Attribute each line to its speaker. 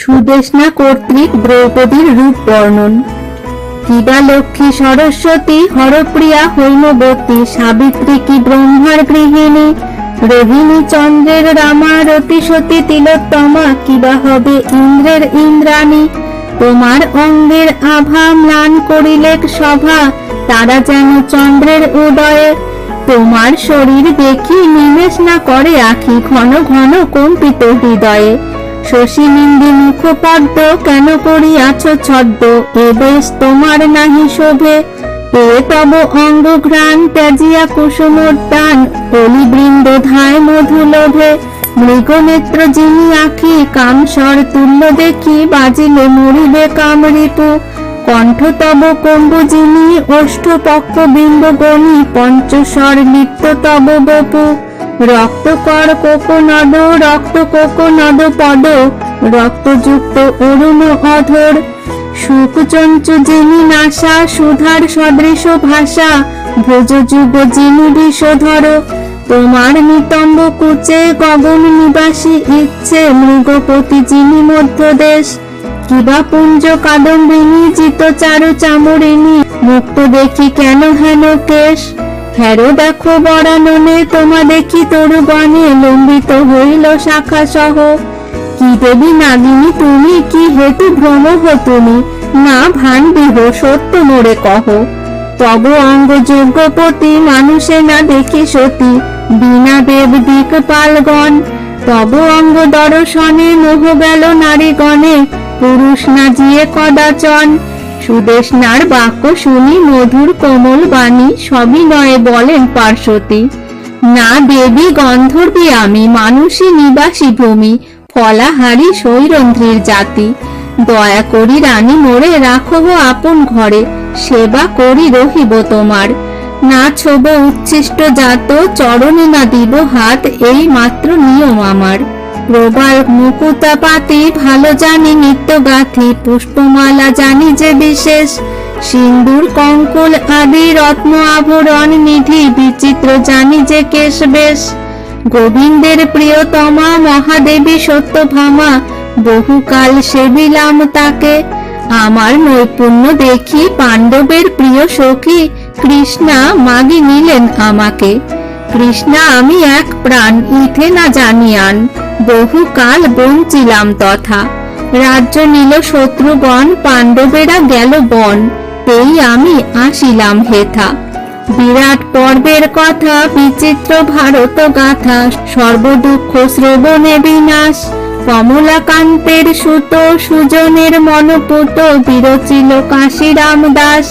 Speaker 1: সুদেষ্ণা কর্তৃক দ্রৌপদীর রূপ বর্ণন। কিবা লক্ষ্মী সরস্বতী হরপ্রিয়া হৈমবতী, সাবিত্রী কি ব্রহ্মার গৃহিণী, রোহিণী চন্দ্রের রামা, রতি সতী তিলোত্তমা, কিবা হবে ইন্দ্রের ইন্দ্রাণী। তোমার অঙ্গের আভা ম্লান করিলেক সভা, তারা যেন চন্দ্রের উদয়ে। তোমার শরীর দেখি নিমেষ না করে আঁখি, ঘন ঘন কম্পিত হৃদয়ে। শশী নিন্দি মুখপদ্ম কেন করিয়াছ ছদ্ম, এ বেশ তোমার নাহি শোভে। পেয়ে তব অঙ্গ ঘ্রাণ ত্যাজিয়া কুসুমোদ্যান, অলিবৃন্দ ধায় মধু লোভে। মৃগনেত্র যিনি আঁখি কামস্বর তুল্য দেখি, বাজিলে মরিবে কামরিপু। কণ্ঠ তব কম্বু যিনি ওষ্ঠ পক্ষ বিম্ব গণি, পঞ্চস্বর নিত্য তব বপু। রক্তকর কোকনদ রক্ত কোকনদ পদ, রক্তযুক্ত অরুণ অধর। সুকচঞ্চু যিনি নাসা সুধার সদৃশ ভাষা, ভোজ যুগ যিনি বিষধর। তোমার নিতম্ব কুচে গগন নিবাসী ইচ্ছে, মৃগপতি যিনি মধ্যদেশ। কিবা পুঞ্জ কাদম্বিনী জিত চারু চামরিনী, মুক্ত দেখি কেন হেন কেশ। হেরো দেখো বরাননে তোমা দেখি তরুগণে, লম্বিত হইল শাখা সহ। কি দেবী নাগিনী তুমি, কি হেতু ভ্রমহ তুমি, না ভান্ডিহ সত্য মোরে কহ। তব অঙ্গ যোগ্যপতি মানুষে না দেখি সতী, বিনা দেব দিকপালগণ। তব অঙ্গ দর্শনে মোহ গেল নারীগণে, পুরুষ না জিয়ে কদাচন। সুদেষ্ণার বাক্য শুনি মধুর কোমল বাণী, সবিনয়ে বলেন পার্শ্বতী। না দেবী গন্ধর্বী আমি, মানুষী নিবাসী ভূমি, ফলাহারি সৈরন্ধ্রীর জাতি। দয়া করি রানী মোরে রাখো আপন ঘরে, সেবা করি রহিব তোমার। না ছোব উচ্ছিষ্ট জাত, চরণে না দিব হাত, এই মাত্র নিয়ম আমার। প্রবাল মুকুতা পাতি ভালো জানি নিত্য গাথি, পুষ্পমালা জানি যে বিশেষ। সিন্দুর কঙ্কল আদি রত্ন আভরণ নিধি, বিচিত্র জানি যে কেশ বেশ। গোবিন্দের প্রিয়তমা মহাদেবী সত্যভামা, বহুকাল সেবিলাম তাকে। আমার নৈপুণ্য দেখি পাণ্ডবের প্রিয় সখী, কৃষ্ণা মাগি নিলেন আমাকে। কৃষ্ণা আমি এক প্রাণ ইথে না জানিয়ান, বহুকাল বঞ্চিলাম তথা। রাজ্য নিল শত্রুগণ পাণ্ডবেরা গেল বন, এই আমি আসিলাম হেথা। বিরাট পর্বের কথা বিচিত্র ভারত গাথা, সর্বদুঃখ শ্রবণে বিনাশ। কমলাকান্তের সুত সুজনের মনপুত, বিরচিল কাশীরাম দাস।